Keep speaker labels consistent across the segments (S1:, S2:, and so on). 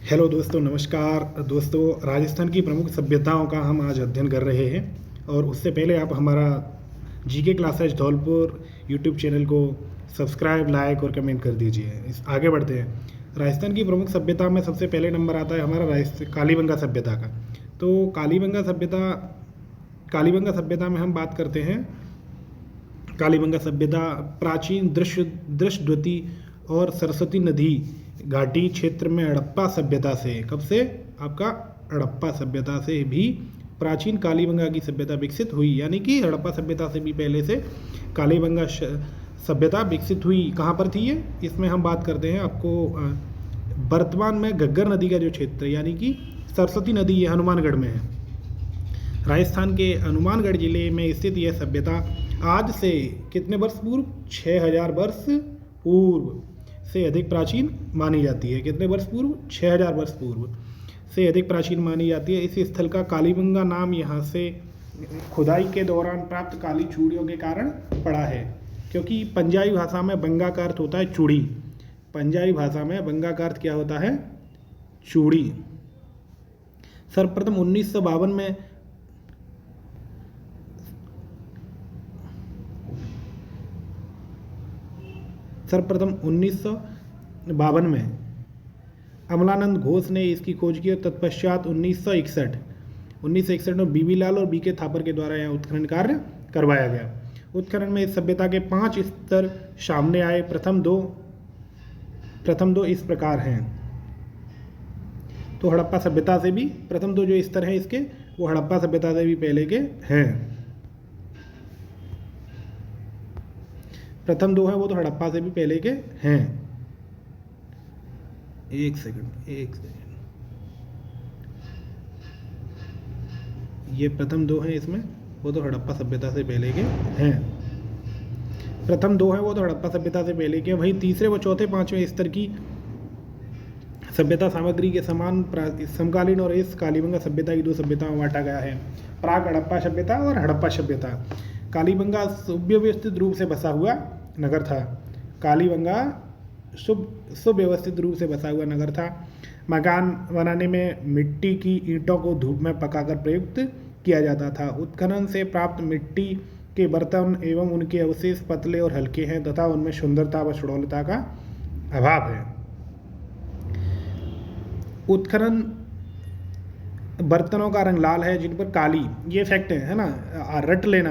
S1: Hello दोस्तों, नमस्कार दोस्तों। राजस्थान की प्रमुख सभ्यताओं का हम आज अध्ययन कर रहे हैं। और उससे पहले आप हमारा GK classes Dholpur YouTube channel को सब्सक्राइब, लाइक और कमेंट कर दीजिए। इस आगे बढ़ते हैं। राजस्थान की प्रमुख सभ्यता में सबसे पहले नंबर आता है हमारा कालीबंगा सभ्यता का। तो कालीबंगा सभ्यता में हम बात करते हैं। कालीबंगा सभ्यता प्राचीन दृश्यद्वती और सरस्वती नदी घाटी क्षेत्र में हड़प्पा सभ्यता से, कब से? आपका हड़प्पा सभ्यता से भी प्राचीन कालीबंगा की सभ्यता विकसित हुई। यानी कि हड़प्पा सभ्यता से भी पहले से कालीबंगा सभ्यता विकसित हुई। कहाँ पर थी ये? इसमें हम बात करते हैं आपको वर्तमान में घग्गर नदी का जो क्षेत्र, यानी कि सरस्वती नदी, ये हनुमानगढ़ में है। राजस्थान के हनुमानगढ़ जिले में स्थित यह सभ्यता आज से कितने वर्ष पूर्व? 6000 वर्ष पूर्व से अधिक प्राचीन मानी जाती है। कितने वर्ष पूर्व? 6000 वर्ष पूर्व से अधिक प्राचीन मानी जाती है। इस स्थल का कालीबंगा नाम यहाँ से खुदाई के दौरान प्राप्त काली चूड़ियों के कारण पड़ा है। क्योंकि पंजाबी भाषा में बंगा का अर्थ होता है चूड़ी। पंजाबी भाषा में बंगा का अर्थ क्या होता है? चूड़ी। सर्वप्रथम 1952 में सर्वप्रथम 1952 में अमलानंद घोष ने इसकी खोज की और तत्पश्चात 1961 में बीबी लाल और बीके थापर के द्वारा यहाँ उत्खनन कार्य करवाया गया। उत्खनन में इस सभ्यता के 5 स्तर सामने आए। प्रथम दो इस प्रकार हैं। तो हड़प्पा सभ्यता से भी प्रथम 2 जो स्तर हैं इसके, वो हड़प्पा सभ्यता से भी पहले के हैं। प्रथम 2 हैं वो तो हड़प्पा से भी पहले के हैं। एक सेकंड। ये प्रथम 2 हैं, इसमें वो तो हड़प्पा सभ्यता से पहले के हैं। प्रथम 2 हैं वो तो हड़प्पा सभ्यता से पहले के। वहीं तीसरे व चौथे 5वें स्तर की सभ्यता सामग्री के समान समकालीन और इस कालीबंगा सभ्यता की 2 सभ्यताओं में बांटा गया है, प्राक हड़प्पा सभ्यता और हड़प्पा सभ्यता। कालीबंगा सुव्यवस्थित रूप से बसा हुआ नगर था। कालीबंगा सुव्यवस्थित रूप से बसा हुआ नगर था। मकान बनाने में मिट्टी की ईंटों को धूप में पकाकर प्रयुक्त किया जाता था। उत्खनन से प्राप्त मिट्टी के बर्तन एवं उनके अवशेष पतले और हल्के हैं तथा उनमें सुंदरता व सुडौलता का अभाव है। उत्खनन बर्तनों का रंग लाल है जिन पर काली, ये फैक्ट है ना, रट लेना।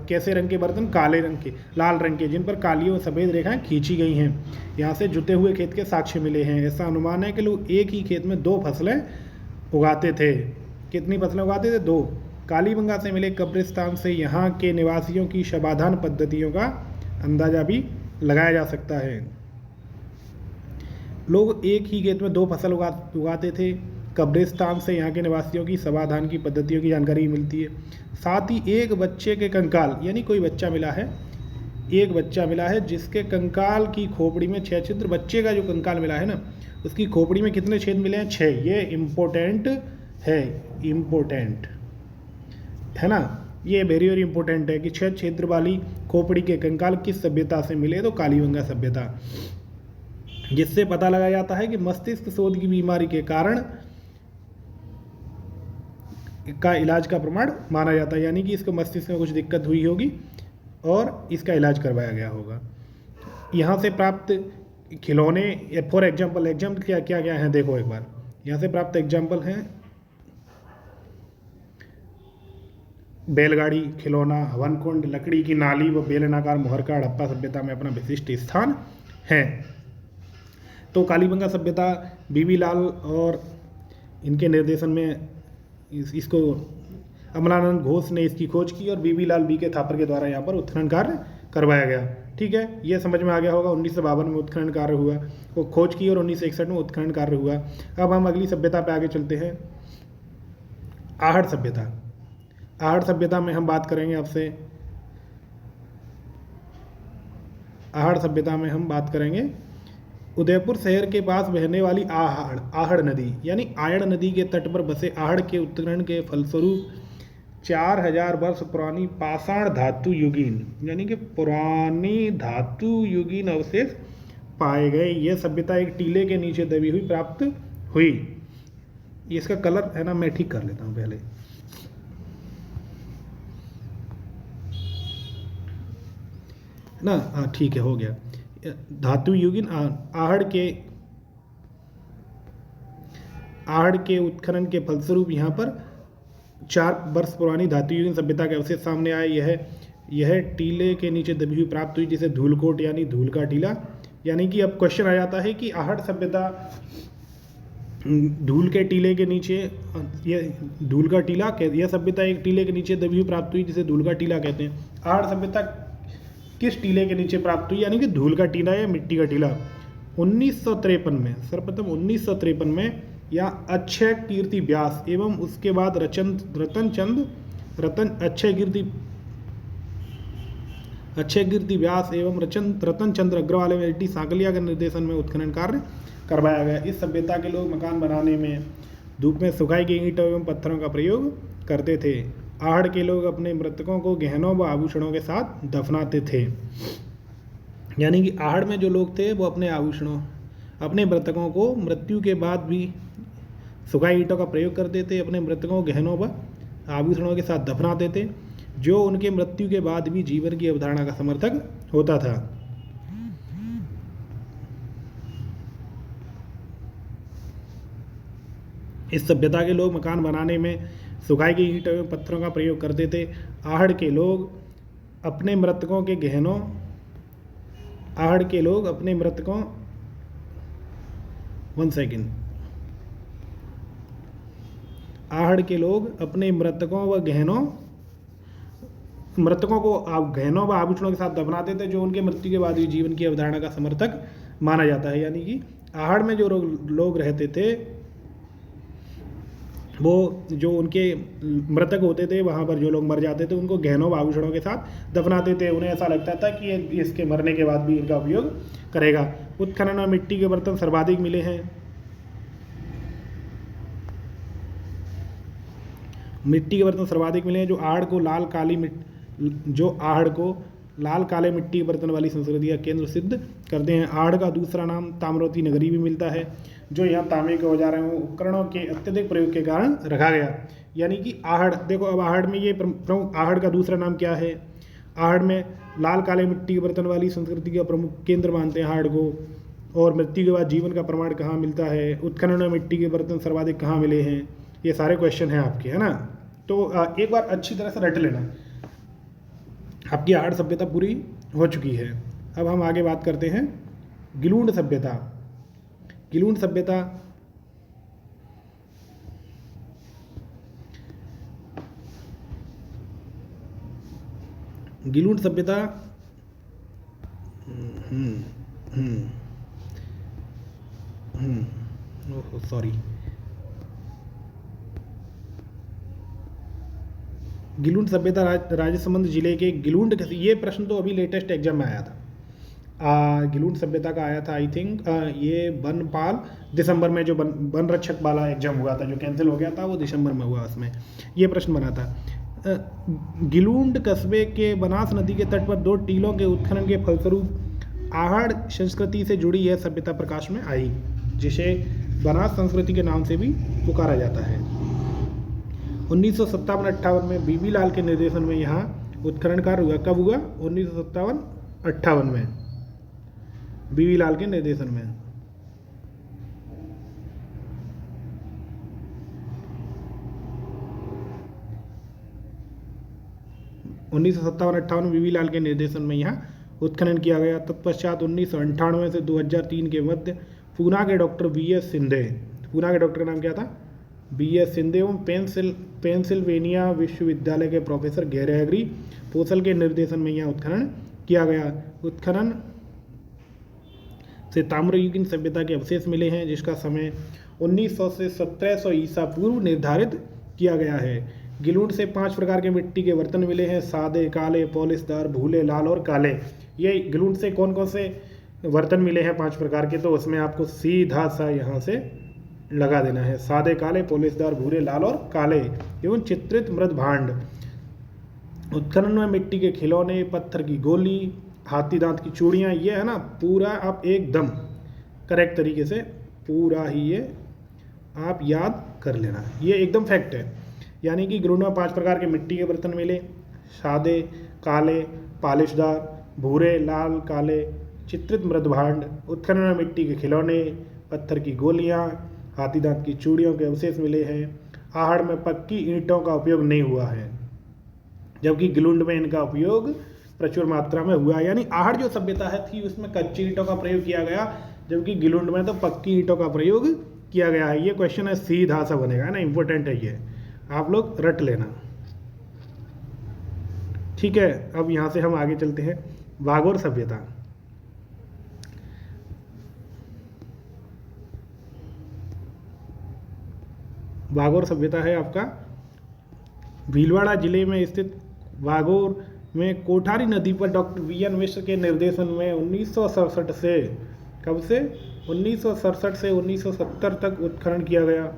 S1: कैसे रंग के बर्तन? काले रंग के, लाल रंग के, जिन पर काली और सफ़ेद रेखाएं खींची गई हैं। यहाँ से जुते हुए खेत के साक्ष्य मिले हैं। ऐसा अनुमान है कि लोग एक ही खेत में 2 फसलें उगाते थे। कितनी फसलें उगाते थे? 2। कालीबंगा से मिले कब्रिस्तान से यहाँ के निवासियों की शवाधान पद्धतियों का अंदाजा भी लगाया जा सकता है। लोग एक ही खेत में 2 फसल उगाते थे। कब्रिस्तान से यहाँ के निवासियों की शवाधान की पद्धतियों की जानकारी मिलती है। साथ ही एक बच्चे के कंकाल, यानी कोई बच्चा मिला है, एक बच्चा मिला है जिसके कंकाल की खोपड़ी में 6 छिद्र। बच्चे का जो कंकाल मिला है ना, उसकी खोपड़ी में कितने छेद मिले हैं? 6। ये इम्पोर्टेंट है ना, ये वेरी वेरी इंपॉर्टेंट है कि 6 छिद्र वाली खोपड़ी के कंकाल किस सभ्यता से मिले? तो कालीबंगा सभ्यता। जिससे पता लगाया जाता है कि मस्तिष्क शोथ की बीमारी के कारण का इलाज का प्रमाण माना जाता है। यानी कि इसको मस्तिष्क में कुछ दिक्कत हुई होगी और इसका इलाज करवाया गया होगा। यहाँ से प्राप्त खिलौने, फॉर एग्जाम्पल क्या हैं देखो एक बार। यहाँ से प्राप्त एग्जाम्पल हैं बैलगाड़ी, खिलौना, हवन कुंड, लकड़ी की नाली व बेलनाकार मोहर का हड़प्पा सभ्यता में अपना विशिष्ट स्थान है। तो कालीबंगा सभ्यता बीबी लाल और इनके निर्देशन में इसको अमलानंद घोष ने इसकी खोज की और बीबी लाल बीके थापर के द्वारा यहाँ पर उत्खनन कार्य करवाया गया। ठीक है, ये समझ में आ गया होगा। 1952 में उत्खनन कार्य हुआ, वो खोज की, और 1961 में उत्खनन कार्य हुआ। अब हम अगली सभ्यता पे आगे चलते हैं। आहड़ सभ्यता। आहड़ सभ्यता में हम बात करेंगे आपसे। आहड़ सभ्यता में हम बात करेंगे उदयपुर शहर के पास बहने वाली आहड़ नदी, यानी आयड़ नदी के तट पर बसे आहड़ के उत्खनन के फलस्वरूप 4000 वर्ष पुरानी पाषाण धातु युगीन, यानी कि पुरानी धातु युगीन अवशेष पाए गए। यह सभ्यता एक टीले के नीचे दबी हुई प्राप्त हुई। इसका कलर है ना, मैं ठीक कर लेता हूँ पहले। ना हाँ ठीक है, हो गया। धातु युगीन आहड़ के उत्खनन के फलस्वरूप यहाँ पर 4 वर्ष पुरानी धातु युगीन सभ्यता के अवशेष सामने आए। यह टीले के नीचे दबी हुई प्राप्त हुई, जिसे धूलकोट यानी धूल का टीला। यानी कि अब क्वेश्चन आ जाता है कि आहड़ सभ्यता धूल के टीले के नीचे, ये धूल का टीला, यह सभ्यता एक टीले के नीचे दबी हुई प्राप्त हुई, जिसे धूल का टीला कहते हैं। आहड़ सभ्यता किस टीले के नीचे प्राप्त हुई, यानी कि धूल का टीला या मिट्टी का टीला? 1953 में, सर्वप्रथम 1953 में यहाँ अक्षय कीर्ति व्यास एवं उसके बाद अक्षय कीर्ति व्यास एवं रतन चंद्र अग्रवाल एवं टी सांकलिया के निर्देशन में उत्खनन कार्य करवाया गया। इस सभ्यता के लोग मकान बनाने में धूप में सुखाई गई ईंटों एवं पत्थरों का प्रयोग करते थे। आहड़ के लोग अपने मृतकों को गहनों व आभूषणों के साथ दफनाते थे। यानी कि आहड़ में जो लोग थे वो अपने मृतकों को मृत्यु के बाद भी सुखाई ईंटों का प्रयोग करते थे, अपने मृतकों को गहनों व आभूषणों के साथ दफनाते थे, जो उनके मृत्यु के बाद भी जीवन की अवधारणा का समर्थक होता था। इस सभ्यता के लोग मकान बनाने में सुखाई गई ईंटों एवं पत्थरों का प्रयोग करते थे। आहड़ के लोग अपने मृतकों के गहनों आहड़ के लोग अपने मृतकों आहड़ के लोग अपने मृतकों व मृतकों को गहनों व आभूषणों के साथ दफनाते थे, जो उनके मृत्यु के बाद भी जीवन की अवधारणा का समर्थक माना जाता है। यानी कि आहड़ में जो लोग रहते थे, वो जो उनके मृतक होते थे, वहाँ पर जो लोग मर जाते थे, उनको गहनों व आभूषणों के साथ दफनाते थे। उन्हें ऐसा लगता था कि ये इसके मरने के बाद भी इनका उपयोग करेगा। उत्खनन में मिट्टी के बर्तन सर्वाधिक मिले हैं। मिट्टी के बर्तन सर्वाधिक मिले हैं, जो आहड़ को लाल काले मिट्टी के बर्तन वाली संस्कृति का केंद्र सिद्ध करते हैं। आहड़ का दूसरा नाम ताम्रवती नगरी भी मिलता है, जो यहाँ तांबे के औजारों एवं उपकरणों के अत्यधिक प्रयोग के कारण रखा गया। यानी कि आहड़, देखो अब आहड़ में ये प्रमुख, आहड़ का दूसरा नाम क्या है? आहड़ में लाल काले मिट्टी के बर्तन वाली संस्कृति का प्रमुख केंद्र मानते हैं आहड़ को। और मृत्यु के बाद जीवन का प्रमाण कहाँ मिलता है? उत्खनन में मिट्टी के बर्तन सर्वाधिक कहाँ मिले हैं? ये सारे क्वेश्चन हैं आपके, है ना। तो एक बार अच्छी तरह से रट लेना। आपकी आहड़ सभ्यता पूरी हो चुकी है। अब हम आगे बात करते हैं गिलूंड सभ्यता। गिलूंड सभ्यता गिलूंड सभ्यता राजसमंद जिले के गिलूंड, ये प्रश्न तो अभी लेटेस्ट एग्जाम में आया था। गिलूंड सभ्यता का आया था आई थिंक ये बनपाल दिसंबर में, जो वन रक्षक वाला एग्जाम हुआ था जो कैंसिल हो गया था, वो दिसंबर में हुआ। उसमें ये प्रश्न बना था। गिलूंड कस्बे के बनास नदी के तट पर 2 टीलों के उत्खनन के फलस्वरूप आहड़ संस्कृति से जुड़ी यह सभ्यता प्रकाश में आई, जिसे बनास संस्कृति के नाम से भी पुकारा जाता है। 1957-58 में बीबी लाल के निर्देशन में यहाँ उत्खनन कार्य हुआ। कब हुआ? 1957-58 में बीबी लाल के निर्देशन में। में बीबी लाल के निर्देशन में यहाँ उत्खनन किया गया। तत्पश्चात 1998 से 2003 के मध्य पूना के डॉक्टर BS सिंधे, पूना के डॉक्टर का नाम क्या था? BS सिंधे एवं पेंसिल्वेनिया विश्वविद्यालय के प्रोफेसर गैरे एग्री पोसल के निर्देशन में यहाँ उत्खनन किया गया। उत्खनन से ताम्रयुगीन सभ्यता के अवशेष मिले हैं, जिसका समय 1900 से 1700 ईसा पूर्व निर्धारित किया गया है। गिलूंड से 5 प्रकार के मिट्टी के बर्तन मिले हैं: सादे, काले, पॉलिशदार, भूले, लाल और काले। ये गिलूंड से कौन कौन से बर्तन मिले हैं 5 प्रकार के? तो उसमें आपको सीधा सा यहाँ से लगा देना है। सादे, काले, पॉलिशदार, भूरे, लाल और काले एवं चित्रित मृद भांड। उत्खनन में मिट्टी के खिलौने, पत्थर की गोली, हाथी दांत की चूड़ियाँ, ये है ना पूरा आप एकदम करेक्ट तरीके से पूरा ही ये आप याद कर लेना, ये एकदम फैक्ट है। यानी कि गिलुंड में 5 प्रकार के मिट्टी के बर्तन मिले, सादे, काले, पॉलिशदार, भूरे, लाल, काले, चित्रित मृदभांड, उत्खनन में मिट्टी के खिलौने, पत्थर की गोलियां, हाथी दांत की चूड़ियों के अवशेष मिले हैं। आहड़ में पक्की ईंटों का उपयोग नहीं हुआ है, जबकि गिलुंड में इनका उपयोग प्रचुर मात्रा में हुआ। यानी आहड़ जो सभ्यता है थी उसमें कच्ची ईंटों का प्रयोग किया गया, जबकि गिलुंड में तो पक्की ईंटों का प्रयोग किया गया है। ये क्वेश्चन है सीधा सा बनेगा, है ना, इंपॉर्टेंट है ये, आप लोग रट लेना। ठीक है, अब यहाँ से हम आगे चलते हैं। भागोर सभ्यता। भागोर सभ्यता है आपका भीलवाड़ा जिले में स्थित भागोर में कोठारी नदी पर डॉक्टर वी.एन. मिश्र के निर्देशन में 1967 से, कब से, 1967 से 1970 तक उत्खनन किया गया।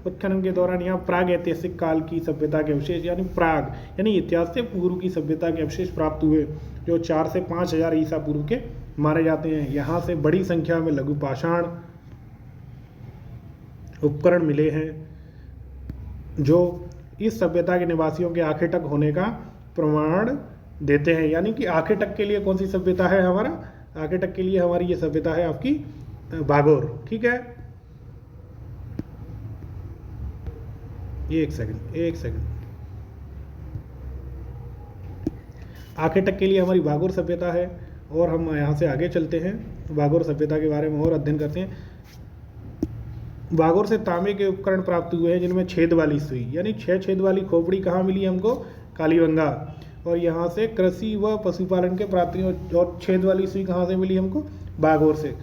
S1: उत्खनन के दौरान यहाँ प्राग ऐतिहासिक काल की सभ्यता के अवशेष, यानी प्राग यानी इतिहास से पूर्व की सभ्यता के अवशेष प्राप्त हुए, जो 4 से 5,000 ईसा पूर्व के माने जाते हैं। यहाँ से बड़ी संख्या में लघु पाषाण उपकरण मिले हैं, जो इस सभ्यता के निवासियों के आखे तक होने का प्रमाण देते हैं। यानी कि आखे तक के लिए कौन सी सभ्यता है हमारा, आखे तक के लिए हमारी ये सभ्यता है आपकी भागोर। ठीक है, एक सेकंड। आखे तक के लिए हमारी भागोर सभ्यता है, और हम यहाँ से आगे चलते हैं, भागोर सभ्यता के बारे में और अध्ययन करते हैं। भागोर से तांबे के उपकरण प्राप्त हुए हैं, जिनमें छेद वाली सुई, यानी 6 छेद वाली खोपड़ी कहाँ मिली हमको, कालीबंगा। और यहाँ से कृषि व पशुपालन के प्राप्ति, और छेद वाली सुई कहाँ से मिली हमको, भागोर से।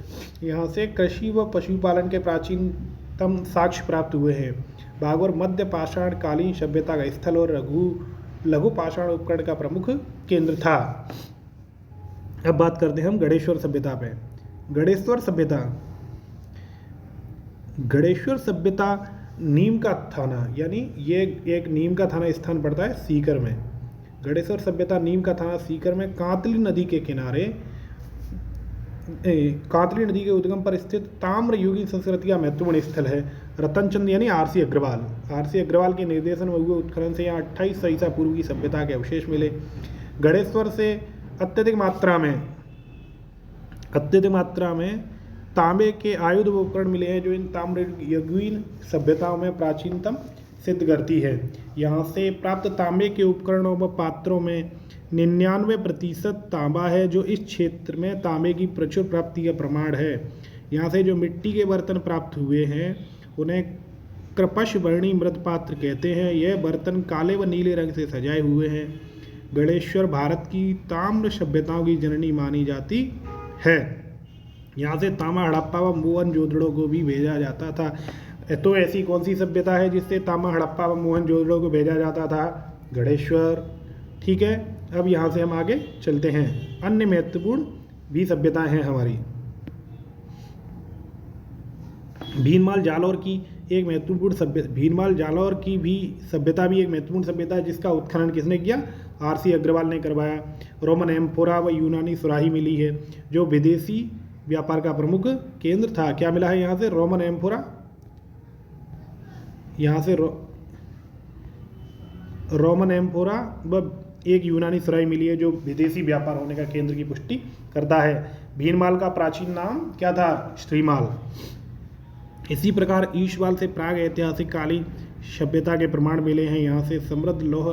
S1: यहाँ से कृषि व पशुपालन के प्राचीनतम साक्ष्य प्राप्त हुए हैं। भागोर मध्य पाषाण कालीन सभ्यता का स्थल और लघु पाषाण उपकरण का प्रमुख केंद्र था। अब बात करते हैं हम गणेश्वर सभ्यता पे। गणेश्वर सभ्यता नीम का थाना, यानी ये एक नीम का थाना स्थान पड़ता है सीकर में। गणेश्वर सभ्यता नीम का थाना सीकर में कांतली नदी के किनारे, कांतली नदी के उद्गम पर स्थित ताम्र युगीन संस्कृति का महत्वपूर्ण स्थल है। रतनचंद यानी आरसी अग्रवाल के निर्देशन में हुए उत्खनन से यहाँ 2800 ईसा पूर्व की सभ्यता के अवशेष मिले। गणेश्वर से अत्यधिक मात्रा में तांबे के आयुध व उपकरण मिले हैं, जो इन ताम्र युगीन सभ्यताओं में प्राचीनतम सिद्ध करती है। यहाँ से प्राप्त तांबे के उपकरणों व पात्रों में 99% तांबा है, जो इस क्षेत्र में तांबे की प्रचुर प्राप्ति का प्रमाण है। यहाँ से जो मिट्टी के बर्तन प्राप्त हुए हैं उन्हें कृपश वर्णी मृद पात्र कहते हैं। यह बर्तन काले व नीले रंग से सजाए हुए हैं। गणेश्वर भारत की ताम्र सभ्यताओं की जननी मानी जाती है। यहाँ से तांबा हड़प्पा व मोहनजोदड़ो को भी भेजा जाता था। तो ऐसी कौन सी सभ्यता है जिससे तांबा हड़प्पा व मोहनजोदड़ो को भेजा जाता था, गणेश्वर। ठीक है, अब यहाँ से हम आगे चलते हैं। अन्य महत्वपूर्ण भी सभ्यताएं हैं हमारी। भीनमाल जालौर की एक महत्वपूर्ण सभ्यता, भीनमाल जालौर की भी सभ्यता भी एक महत्वपूर्ण सभ्यता है, जिसका उत्खनन किसने किया, आरसी अग्रवाल ने करवाया। रोमन एम्फोरा व यूनानी सुराही मिली है, जो विदेशी व्यापार का प्रमुख केंद्र था। क्या मिला है यहाँ से, रोमन एम्फोरा, यहाँ से रोमन एम्फोरा व एक यूनानी सुराही मिली है, जो विदेशी व्यापार होने का केंद्र की पुष्टि करता है। भीनमाल का प्राचीन नाम क्या था, श्रीमाल। इसी प्रकार ईशवाल से प्राग ऐतिहासिक कालीन सभ्यता के प्रमाण मिले हैं। यहाँ से समृद्ध लौह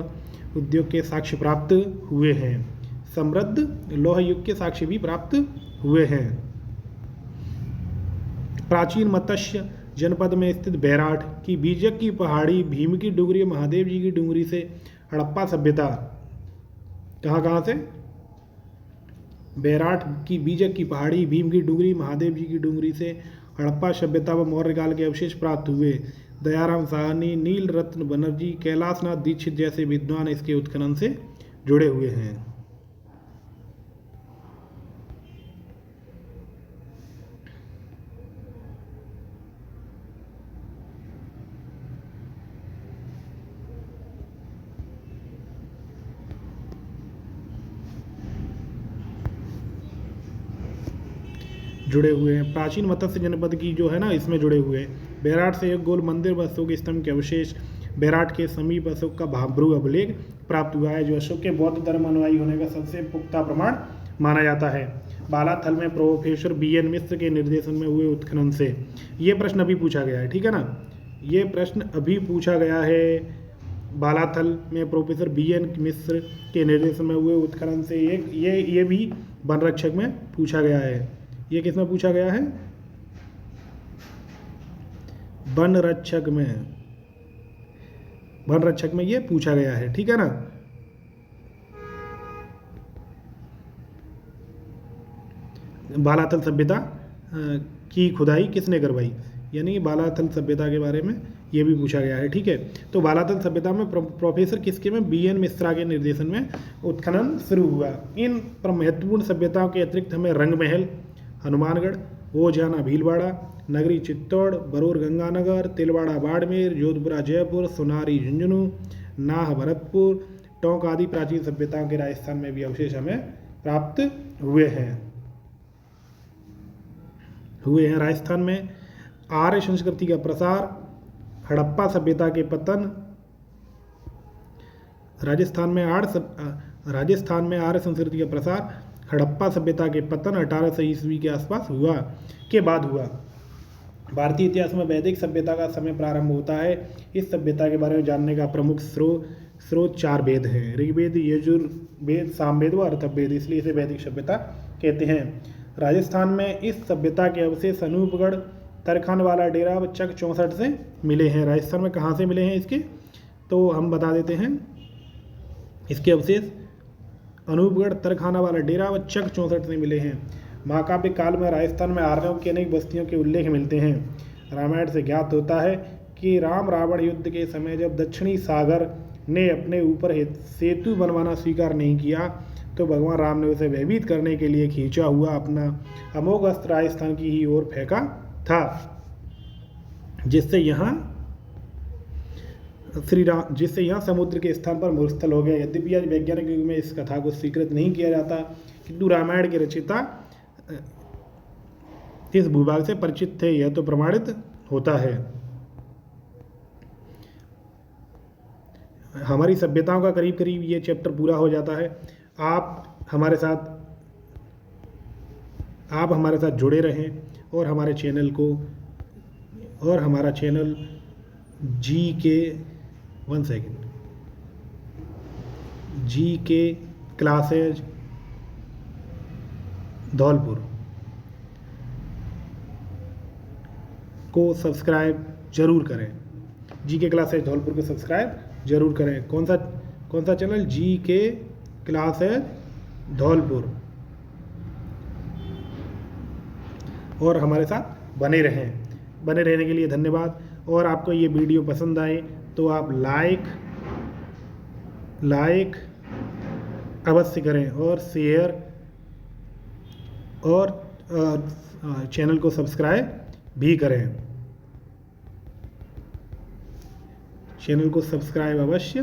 S1: उद्योग के साक्ष्य प्राप्त हुए हैं। समृद्ध लौह युग के साक्ष्य भी प्राप्त हुए हैं। प्राचीन मत्स्य जनपद में स्थित बैराठ की बीजक की पहाड़ी, भीम की डुंगरी, महादेव जी की डुंगरी से हड़प्पा सभ्यता, कहाँ से, बैराठ की बीजक की पहाड़ी, भीम की डुंगरी, महादेव जी की डुंगरी से हड़प्पा सभ्यता व मौर्य काल के अवशेष प्राप्त हुए। दयाराम साहनी, नील रत्न बनर्जी, कैलाशनाथ दीक्षित जैसे विद्वान इसके उत्खनन से जुड़े हुए हैं। जुड़े हुए हैं। प्राचीन मत्स्य जनपद की जो है ना इसमें जुड़े हुए हैं। बैराट से एक गोल मंदिर व अशोक स्तंभ के अवशेष बैराट के समीप अशोक का भाब्रू अभिलेख प्राप्त हुआ है, जो अशोक के बौद्ध धर्म अनुयायी होने का सबसे पुख्ता प्रमाण माना जाता है। बालाथल में प्रोफेसर BN मिश्र के निर्देशन में हुए उत्खनन से, ये प्रश्न अभी पूछा गया है, ठीक है ना, ये प्रश्न अभी पूछा गया है। बालाथल में प्रोफेसर BN मिश्र के निर्देशन में हुए उत्खनन से एक ये भी वन रक्षक में पूछा गया है। ये किस में पूछा गया है? वन रक्षक में ये पूछा गया है, ठीक है ना। बालाथल सभ्यता की खुदाई किसने करवाई, यानी बालाथल सभ्यता के बारे में ये भी पूछा गया है, ठीक है। तो बालाथल सभ्यता में प्रोफेसर किसके में BN मिश्रा के निर्देशन में उत्खनन शुरू हुआ। इन महत्वपूर्ण सभ्यताओं के अतिरिक्त हमें रंगमहल हनुमानगढ़, ओझाना भीलवाड़ा, नगरी चित्तौड़, बरूर गंगानगर, तिलवाड़ा बाड़मेर, जोधपुरा जयपुर, सोनारी झुंझुनू, नाह भरतपुर, टोंक आदि प्राचीन सभ्यताओं के राजस्थान में भी अवशेष हमें प्राप्त हुए हैं। राजस्थान में आर्य संस्कृति का प्रसार, हड़प्पा सभ्यता के पतन। राजस्थान में आर्य संस्कृति का प्रसार, हड़प्पा सभ्यता के पतन 1800 ईस्वी के आसपास हुआ। भारतीय इतिहास में वैदिक सभ्यता का समय प्रारंभ होता है। इस सभ्यता के बारे में जानने का प्रमुख स्रोत 4 वेद हैं, ऋग्वेद, यजुर्वेद, सामवेद व अथर्ववेद, इसलिए इसे वैदिक सभ्यता कहते हैं। राजस्थान में इस सभ्यता के अवशेष अनूपगढ़, तरखान वाला डेरा व चक 64 से मिले हैं। राजस्थान में कहाँ से मिले हैं इसके, तो हम बता देते हैं। इसके अवशेष अनूपगढ़, तरखाना वाला डेरा व चक 64 से मिले हैं। महाकाव्य काल में राजस्थान में आर्यों की अनेक बस्तियों के उल्लेख मिलते हैं। रामायण से ज्ञात होता है कि राम रावण युद्ध के समय जब दक्षिणी सागर ने अपने ऊपर सेतु बनवाना स्वीकार नहीं किया, तो भगवान राम ने उसे भयभीत करने के लिए खींचा हुआ अपना अमोघ अस्त्र राजस्थान की ही ओर फेंका था, जिससे यहाँ समुद्र के स्थान पर मूलस्थल हो गया। यद्यपि आज वैज्ञानिक युग में इस कथा को स्वीकृत नहीं किया जाता, किंतु रामायण के रचयिता इस भूभाग से परिचित थे, यह तो प्रमाणित होता है। हमारी सभ्यताओं का करीब करीब ये चैप्टर पूरा हो जाता है। आप हमारे साथ जुड़े रहें और हमारे चैनल को और हमारा चैनल GK क्लासेज धौलपुर को सब्सक्राइब जरूर करें। GK क्लासेज धौलपुर को सब्सक्राइब जरूर करें। कौन सा चैनल? GK classes Dholpur. और हमारे साथ बने रहने के लिए धन्यवाद। और आपको ये वीडियो पसंद आए तो आप लाइक अवश्य करें और शेयर और चैनल को सब्सक्राइब भी करें। चैनल को सब्सक्राइब अवश्य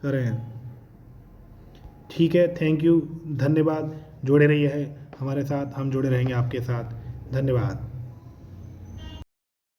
S1: करें। ठीक है, थैंक यू, धन्यवाद। जुड़े रहिए हमारे साथ, हम जुड़े रहेंगे आपके साथ। धन्यवाद।